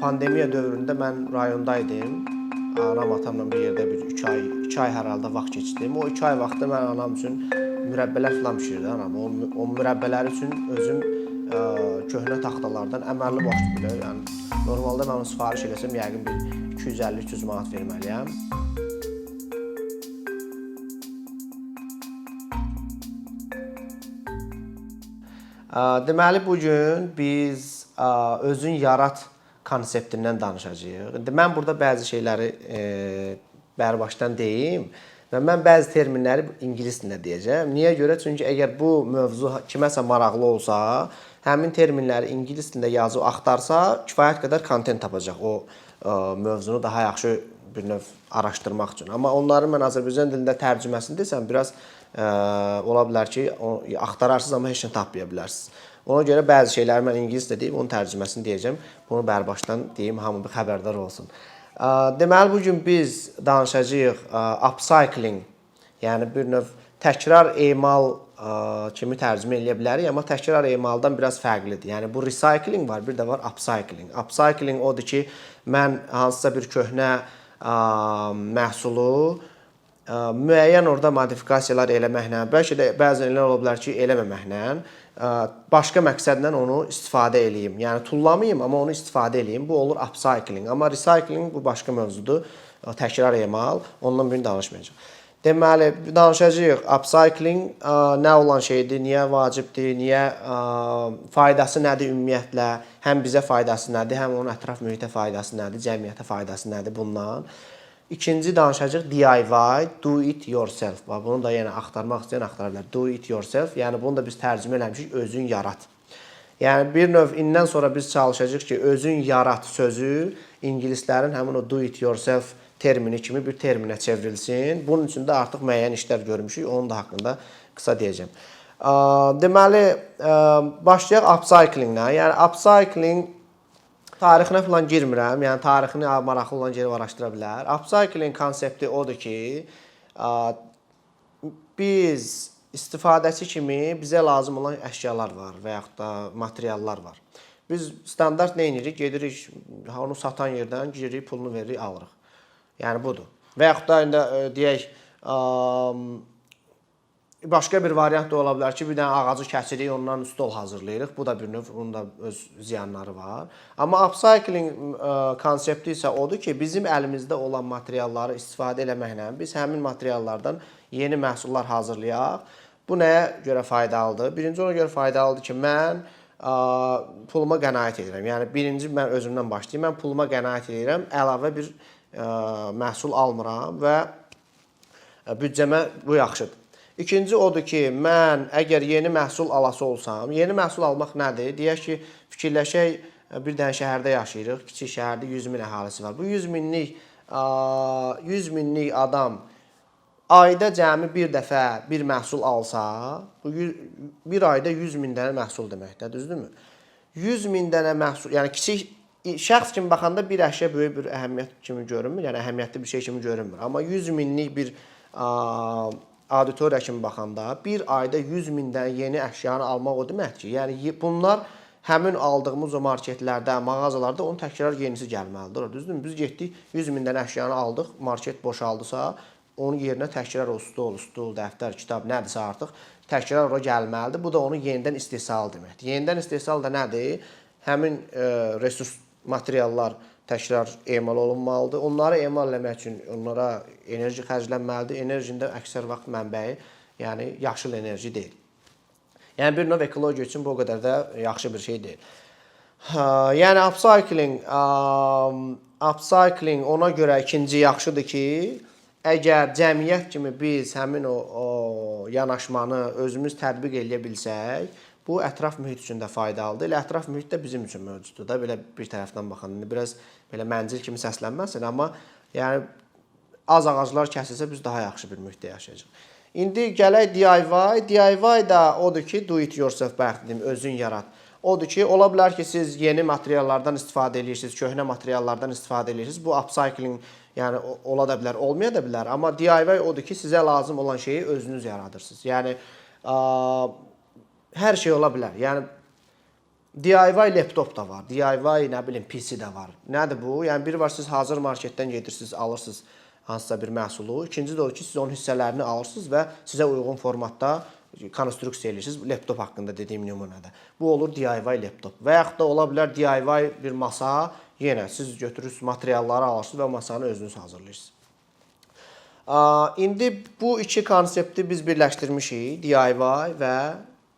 Pandemiya dövründə mən rayondaydım. Anam, atamla bir yerdə bir 2 ay hər halda vaxt keçirdim. O 2 ay vaxtda mən anam üçün mürəbbələr filan bişirdim anam. O mürəbbələri üçün özüm köhnə taxtalardan əməlli başlı belə, yəni normalda mən onu sifariş eləsəm yəqin bir 250-300 manat verməliyəm. Deməli bu gün biz özün yarat konseptindən danışacağıq. İndi mən burada bəzi şeyləri bərbaşdan deyim və mən bəzi terminləri ingilis dilində deyəcəm. Niyə görə? Çünki əgər bu mövzu kiməsə maraqlı olsa, həmin terminləri ingilis dilində yazıb axtarsa, kifayət qədər kontent tapacaq o mövzunu daha yaxşı bir növ araşdırmaq üçün. Amma onların mən Azərbaycan dilində tərcüməsini desəm, biraz ola bilər ki, axtararsınız, amma heç nə tapmaya bilərsiniz. Ona görə bəzi şeyləri mən ingiliscə deyib, onun tərcüməsini deyəcəm. Bunu bərbaşdan deyim, hamı bir xəbərdar olsun. Deməli, bugün biz danışacağıq upcycling, yəni bir növ təkrar emal kimi tərcümə eləyə bilərik, amma təkrar emaldan biraz fərqlidir. Yəni, bu recycling var, bir də var upcycling. Upcycling odur ki, mən hansısa bir köhnə məhsulu müəyyən orada modifikasiyalar eləməklə, bəlkə də bəzən elə ola bilər ki, eləməməklə, başqa məqsədlə onu istifadə eləyim. Yəni, tullamayım, amma onu istifadə eləyim. Bu olur upcycling. Amma recycling bu başqa mövzudur. Təkrar emal. Ondan birini danışmayacaq. Deməli, danışacağıq. Upcycling nə olan şeydir, niyə vacibdir, niyə faydası nədir ümumiyyətlə, həm bizə faydası nədir, həm onun ətraf mühitə faydası nədir, cəmiyyətə faydası nədir bundan. İkinci danışacaq DIY, do it yourself. Bunu da yenə axtarmaq istəyən axtara bilər. Do it yourself, yəni bunu da biz tərcümə eləmişik, özün yarat. Yəni bir növ indən sonra biz çalışacağıq ki, özün yarat sözü ingilislərin həmin o do it yourself termini kimi bir terminə çevrilsin. Bunun üçün də artıq müəyyən işlər görmüşük, onun da haqqında qısa deyəcəm. Deməli, başlayaq upcyclinglə. Yəni upcycling tarixinə falan girmirəm, yəni tarixini maraqlı olan yeri araşdıra bilər. Upcycling konsepti odur ki, biz istifadəçi kimi bizə lazım olan əşyalar var və yaxud da materiallar var. Biz standart nə edirik? Gedirik, onu satan yerdən giririk, pulunu veririk, alırıq. Yəni budur. Və yaxud da indi deyək, başqa bir variant da ola bilər ki, bir dənə ağacı kəsirik, ondan stol hazırlayırıq. Bu da bir növ, bunun da öz ziyanları var. Amma upcycling konsepti isə odur ki, bizim əlimizdə olan materialları istifadə eləməklə biz həmin materiallardan yeni məhsullar hazırlayaq. Bu nəyə görə faydalıdır? Birinci ona görə faydalıdır ki, mən puluma qənaət edirəm. Yəni, birinci mən özümdən başlayayım. Mən puluma qənaət edirəm, əlavə bir məhsul almıram və büdcəmə bu yaxşıdır. İkinci odur ki, mən əgər yeni məhsul alası olsam, yeni məhsul almaq nədir? Deyək ki, fikirləşək, bir dənə şəhərdə yaşayırıq, kiçik şəhərdə 100 min əhalisi var. Bu 100 minlik adam ayda cəmi bir dəfə bir məhsul alsa, bu bir ayda 100 min dənə məhsul deməkdir, düzdürmü? 100 min dənə məhsul, yəni kiçik şəxs kimi baxanda bir əşya böyük bir əhəmiyyət kimi görünmür, yəni əhəmiyyətli bir şey kimi görünmür. Amma 100 minlik bir auditoriya kimi baxanda bir ayda 100 min dənə yeni əşyanı almaq o deməkdir ki, yəni bunlar həmin aldığımız o marketlərdə, mağazalarda onun təkrar yenisi gəlməlidir. Düzdürmü? Biz getdik 100 min dənə əşyanı aldıq, market boşaldısa, onun yerinə təkrar o stol, dəftər, kitab nədirsə artıq təkrar ora gəlməlidir. Bu da onun yenidən istehsal deməkdir. Yenidən istehsal da nədir? Həmin resurs materiallar təkrar emal olunmalıdır. Onları emal eləmək üçün onlara enerji xərclənməlidir. Enerjinin də əksər vaxt mənbəyi, yəni yaşıl enerji deyil. Yəni bir növ ekologiya üçün bu o qədər də yaxşı bir şey deyil. Yəni upcycling ona görə ikinci yaxşıdır ki, əgər cəmiyyət kimi biz həmin o yanaşmanı özümüz tətbiq eləyə bilsək, bu ətraf mühit üçün də faydalıdır. Elə ətraf mühit də bizim üçün mövcuddur da, belə bir tərəfdən baxanda. Biraz belə məncil kimi səslənməsin, amma yəni az ağaclar kəsilsə biz daha yaxşı bir mühitdə yaşayacağıq. İndi gələk DIY. DIY da odur ki, do it yourself bəhətdim, özün yarat. Odur ki, ola bilər ki, siz yeni materiallardan istifadə edirsiniz, köhnə materiallardan istifadə edirsiniz. Bu upcycling yəni ola da bilər, olmaya da bilər. Amma DIY odur ki, sizə lazım olan şeyi özünüz yaradırsınız. Yəni hər şey ola bilər. Yəni DIY laptop da var, DIY nə bilim PC də var. Nədir bu? Yəni biri var siz hazır marketdən gedirsiniz, alırsınız hansısa bir məhsulu. İkinci də o ki, siz onun hissələrini alırsınız və sizə uyğun formatda konstruksiya edirsiniz. Laptop haqqında dediyim nümunədə. Bu olur DIY laptop. Və yaxud da ola bilər DIY bir masa. Yenə siz götürürsünüz, materialları alırsınız və masanı özünüz hazırlayırsınız. İndi bu iki konsepti biz birləşdirmişik. DIY və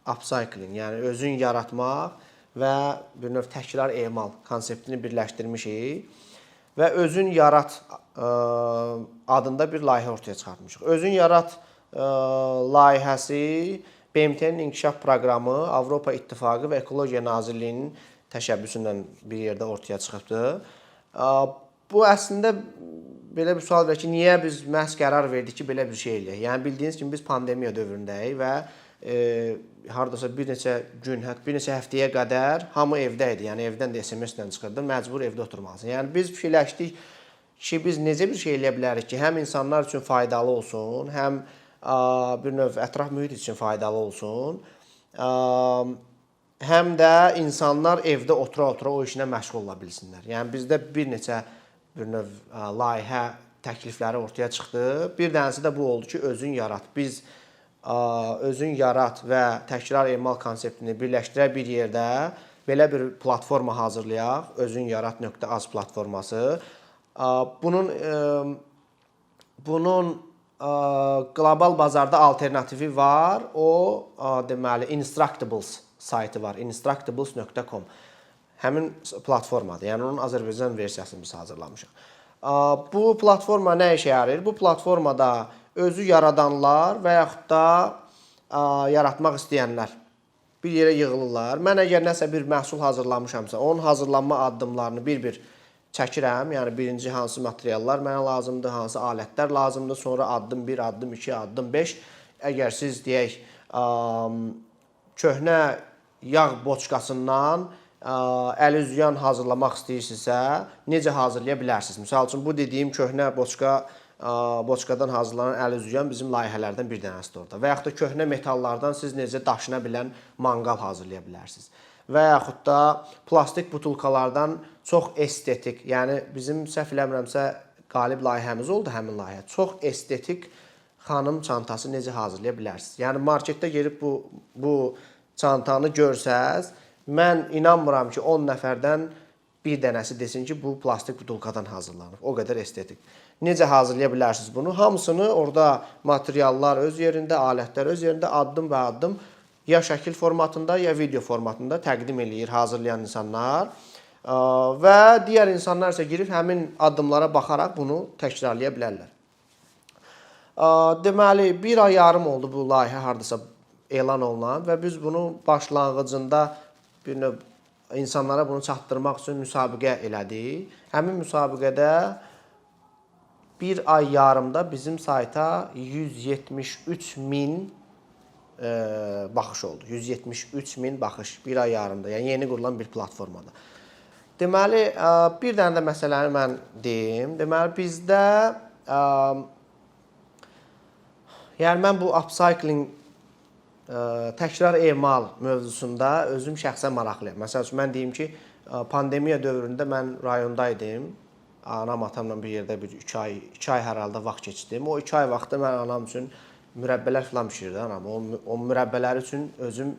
upcycling, yəni özün yaratmaq və bir növ təkrar emal konseptini birləşdirmişik və özün yarat adında bir layihə ortaya çıxartmışıq. Özün yarat layihəsi BMT-nin inkişaf proqramı, Avropa İttifaqı və Ekologiya Nazirliyinin təşəbbüsü ilə bir yerdə ortaya çıxıbdır. Bu əslində belə bir sual verir ki, niyə biz məhz qərar verdik ki, belə bir şey eləyək? Yəni bildiyiniz kimi biz pandemiya dövründəyik və hardasa bir neçə gün, bir neçə həftəyə qədər hamı evdə idi. Yəni evdən də SMS-lə çıxırdı, məcbur evdə oturmalısın. Yəni biz fikirləşdik ki, biz necə bir şey eləyə bilərik ki, həm insanlar üçün faydalı olsun, həm bir növ ətraf mühit üçün faydalı olsun, həm də insanlar evdə otura-otura o işinə məşğul ola bilsinlər. Yəni bizdə bir neçə bir növ layihə təklifləri ortaya çıxdı. Bir dənəsi də bu oldu ki, özün yarat. Biz özün yarat və təkrar emal konseptini birləşdirək bir yerdə belə bir platforma hazırlayaq. Özün yarat.az platforması. Bunun qlobal bazarda alternativi var. O deməli Instructables saytı var. Instructables.com. Həmin platformadır. Yəni onun Azərbaycan versiyasını biz hazırlamışıq. Bu platforma nə işə yarayır? Bu platformada özü yaradanlar və yaxud da yaratmaq istəyənlər bir yerə yığılırlar. Mən əgər nəsə bir məhsul hazırlamışamsa, onun hazırlanma addımlarını bir-bir çəkirəm. Yəni birinci hansı materiallar mənə lazımdır, hansı alətlər lazımdır, sonra addım 1, addım 2, addım 5. Əgər siz deyək köhnə yağ boçkasından əl üzüyan hazırlamaq istəyirsinizsə, necə hazırlaya bilərsiniz? Məsəl üçün bu dediyim köhnə boçkadan hazırlanan əl üzüyan bizim layihələrdən bir dənəsidir orada. Və yaxud da köhnə metallardan siz necə daşına bilən manqal hazırlaya bilərsiniz. Və yaxud da plastik butulkalardan çox estetik, yəni bizim səhv eləmirəmsə qalib layihəmiz oldu həmin layihə. Çox estetik xanım çantası necə hazırlaya bilərsiniz? Yəni marketdə gedib bu çantanı görsəz, mən inanmıram ki 10 nəfərdən bir dənəsi desin ki, bu plastik butulkadan hazırlanıb. O qədər estetik. Necə hazırlaya bilərsiniz bunu? Hamısını orada materiallar öz yerində, alətlər öz yerində addım və addım ya şəkil formatında, ya video formatında təqdim eləyir hazırlayan insanlar. Və digər insanlar isə girib həmin addımlara baxaraq bunu təkrarlaya bilərlər. Deməli, bir ay yarım oldu bu layihə hardasa elan olunan və biz bunu başlanğıcında bir növ insanlara bunu çatdırmaq üçün müsabiqə elədik. Həmin müsabiqədə bir ay yarımda bizim sayta 173 min baxış oldu. 173 min baxış bir ay yarımda. Yəni yeni qurulan bir platformada. Deməli, bir dənə də məsələni mən deyim. Deməli, bizdə yəni mən bu upcycling təkrar emal mövzusunda özüm şəxsən maraqlıyam. Məsəl üçün mən deyim ki, pandemiya dövründə mən rayondaydım. Anam, atamla bir yerdə bir 2 ay hər halda vaxt keçirdim. O 2 ay vaxtda mən anam üçün mürəbbələr filan bişirdi anam. O mürəbbələri üçün özüm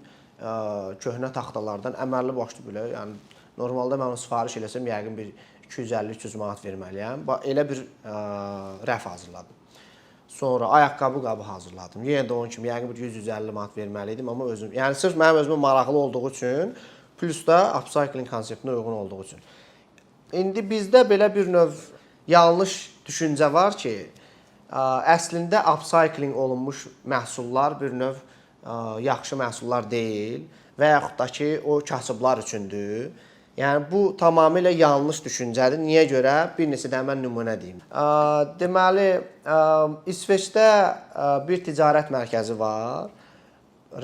köhnə taxtalardan əməlli başlı belə, yəni normalda mən onu sifariş eləsəm yəqin bir 250-300 manat verməliyəm. Elə bir rəf hazırladım. Sonra ayaqqabı qabı hazırladım. Yenə də onun kimi yəqin bir 100-150 manat verməli idim, amma özüm, yəni sırf mənim özümə maraqlı olduğu üçün, plus da upcycling konseptinə uyğun olduğu üçün. İndi bizdə belə bir növ yanlış düşüncə var ki, əslində upcycling olunmuş məhsullar bir növ yaxşı məhsullar deyil və yaxud da ki, o kasıblar üçündür. Yəni bu tamamilə yanlış düşüncədir. Niyə görə? Bir neçə də mən nümunə deyim. Deməli, İsveçdə bir ticarət mərkəzi var.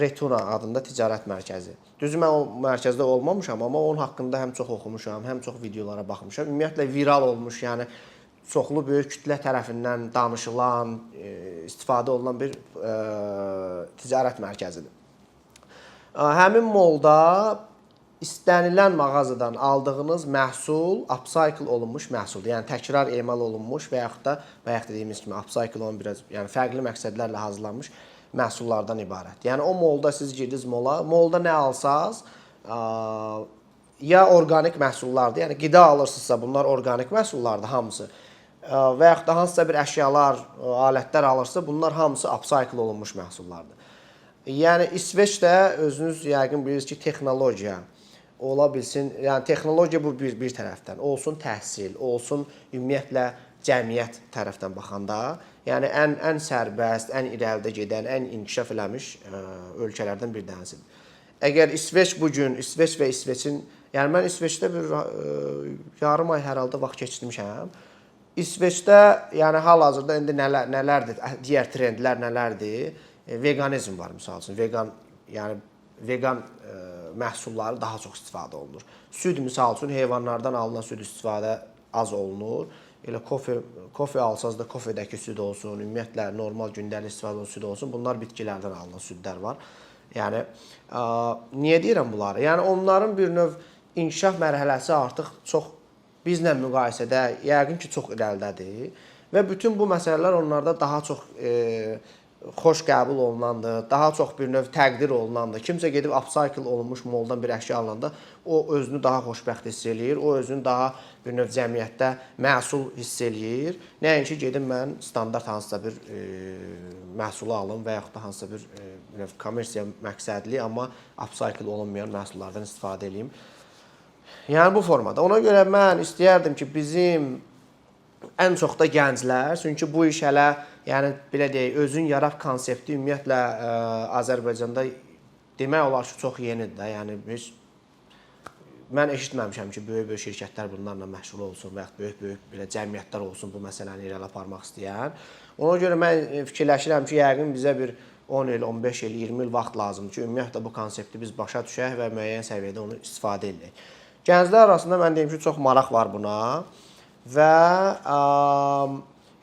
Retuna adında ticarət mərkəzi. Düzü mən o mərkəzdə olmamışam, amma onun haqqında həm çox oxumuşam, həm çox videolara baxmışam. Ümumiyyətlə viral olmuş, yəni çoxlu böyük kütlə tərəfindən danışılan, istifadə olunan bir ticarət mərkəzidir. Həmin molda istənilən mağazadan aldığınız məhsul upcycle olunmuş məhsuldur. Yəni təkrar emal olunmuş və yaxud da bayaq dediyimiz kimi upcycle olan biraz yəni fərqli məqsədlərlə hazırlanmış məhsullardan ibarət. Yəni o molda siz girdiniz mola, molda nə alsaz, ya orqanik məhsullardır, yəni qida alırsınızsa bunlar orqanik məhsullardır hamısı. Və yaxud da hansısa bir əşyalar, alətlər alırsa bunlar hamısı upcycle olunmuş məhsullardır. Yəni İsveçdə özünüz yəqin bilirsiniz ki, texnologiya ola bilsin, yəni texnologiya bu bir tərəfdən, olsun təhsil, olsun ümumiyyətlə cəmiyyət tərəfdən baxanda, yəni ən sərbəst, ən irəlidə gedən, ən inkişaf eləmiş ölkələrdən bir tanəsidir. Əgər İsveç bu gün, İsveç və İsveçin, yəni mən İsveçdə bir yarım ay hər halda vaxt keçirmişəm. İsveçdə yəni hal-hazırda indi nələrdir, digər trendlər nələrdir? Veganizm var misal üçün, vegan məhsulları daha çox istifadə olunur. Süd misal üçün heyvanlardan alınan süd istifadə az olunur. Elə kofe alsanız da kofedəki süd olsun, ümumiyyətlə normal gündəlik istifadə olunan süd olsun. Bunlar bitkilərdən alınan südlər var. Yəni niyə deyirəm bunları? Yəni onların bir növ inkişaf mərhələsi artıq çox bizlə müqayisədə yəqin ki, çox irəlidədir və bütün bu məsələlər onlarda daha çox xoş qəbul olunandır, daha çox bir növ təqdir olunandır. Kimsə gedib upcycle olunmuş moldan bir əşya alanda o özünü daha xoşbəxt hiss eləyir, o özünü daha bir növ cəmiyyətdə məsul hiss eləyir. Nəinki gedim mən standart hansısa bir məhsulu alım və yaxud da hansısa bir kommersiya məqsədli, amma upcycle olunmayan məhsullardan istifadə edeyim. Yəni bu formada. Ona görə mən istəyərdim ki, bizim ən çox da gənclər, çünki bu iş hələ, yəni belə deyək, özün yarat konsepti ümumiyyətlə Azərbaycanda demək olar ki, çox yenidir də. Yəni mən eşitməmişəm ki, böyük şirkətlər bunlarla məşğul olsun və yaxud böyük belə cəmiyyətlər olsun bu məsələni irəli aparmaq istəyən. Ona görə mən fikirləşirəm ki, yəqin bizə bir 10 il, 15 il, 20 il vaxt lazımdır ki, ümumiyyətlə bu konsepti biz başa düşək və müəyyən səviyyədə onu istifadə edək. Gənclər arasında mən deyim ki, çox maraq var buna və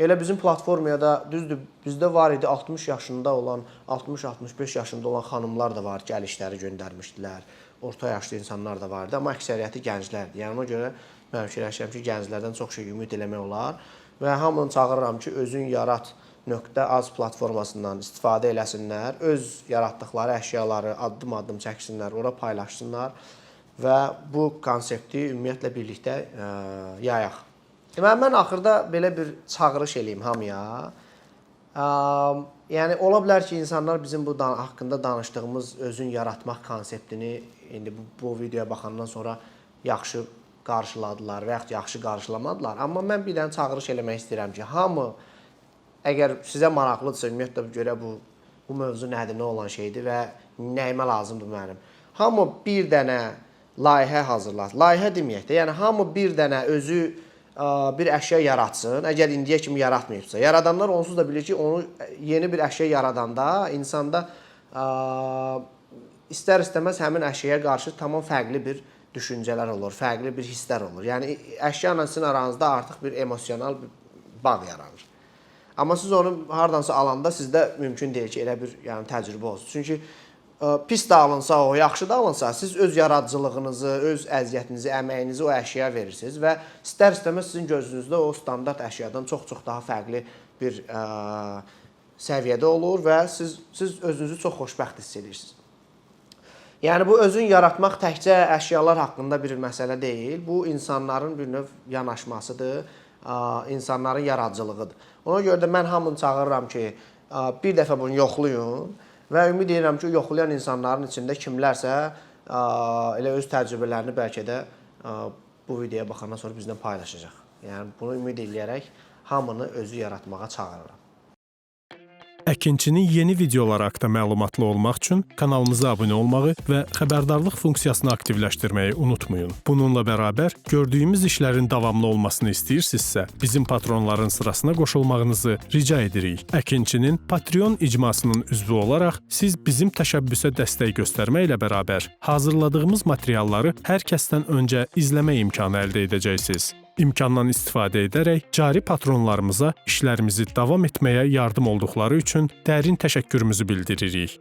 elə bizim platformada düzdür, bizdə var idi 60 yaşında olan, 60-65 yaşında olan xanımlar da var, gəlişləri göndərmişdilər. Orta yaşlı insanlar da vardı, amma əksəriyyəti gənclərdir. Yəni ona görə mən fikirləşirəm ki, gənclərdən çox şey ümid eləmək olar və hamını çağırıram ki, özün yarat.az platformasından istifadə eləsinlər, öz yaratdıqları əşyaları addım-addım çəksinlər, ora paylaşsınlar və bu konsepti ümumiyyətlə birlikdə yayaq. Mən axırda belə bir çağırış eləyim hamıya. Yəni ola bilər ki, insanlar bizim bu haqqında danışdığımız özün yaratmaq konseptini indi bu videoya baxandan sonra yaxşı qarşıladılar və yaxud yaxşı qarşılamadılar. Amma mən bir dənə çağırış eləmək istəyirəm ki, hamı əgər sizə maraqlıdırsa, ümumiyyətlə görə bu mövzu nədir, nə olan şeydir və nəyimə lazımdır mənim. Hamı bir dənə layihə hazırlasın. Layihə deməyək də, yəni hamı bir dənə özü bir əşya yaratsın. Əgər indiyə kimi yaratmayıbsa, yaradanlar onsuz da bilir ki, onu yeni bir əşya yaradanda insanda istər-istəməz həmin əşyaya qarşı tamam fərqli bir düşüncələr olur, fərqli bir hisslər olur. Yəni əşya ilə sizin aranızda artıq bir emosional bağ yaranır. Amma siz onu hardansa alanda sizdə mümkün deyil ki, elə bir təcrübə olsun. Çünki pis də alınsa o, yaxşı da alınsa, siz öz yaradıcılığınızı, öz əziyyətinizi, əməyinizi o əşyaya verirsiniz və istər-istəməz sizin gözünüzdə o standart əşyadan çox-çox daha fərqli bir səviyyədə olur və siz özünüzü çox xoşbəxt hiss edirsiniz. Yəni bu özün yaratmaq təkcə əşyalar haqqında bir məsələ deyil, bu insanların bir növ yanaşmasıdır, insanların yaradıcılığıdır. Ona görə də mən hamını çağırıram ki, bir dəfə bunu yoxlayın və ümid edirəm ki, yoxlayan insanların içində kimlərsə elə öz təcrübələrini bəlkə də bu videoya baxandan sonra bizlə paylaşacaq. Yəni bunu ümid edərək hamını özü yaratmağa çağırıram. Əkinçinin yeni videoları haqqında məlumatlı olmaq üçün kanalımıza abunə olmağı və xəbərdarlıq funksiyasını aktivləşdirməyi unutmayın. Bununla bərabər gördüyümüz işlərin davamlı olmasını istəyirsinizsə, bizim patronların sırasına qoşulmağınızı rica edirik. Əkinçinin Patreon icmasının üzvü olaraq siz bizim təşəbbüsə dəstək göstərməklə bərabər hazırladığımız materialları hər kəsdən öncə izləmə imkanı əldə edəcəksiniz. İmkandan istifadə edərək cari patronlarımıza işlərimizi davam etməyə yardım olduqları üçün dərin təşəkkürümüzü bildiririk.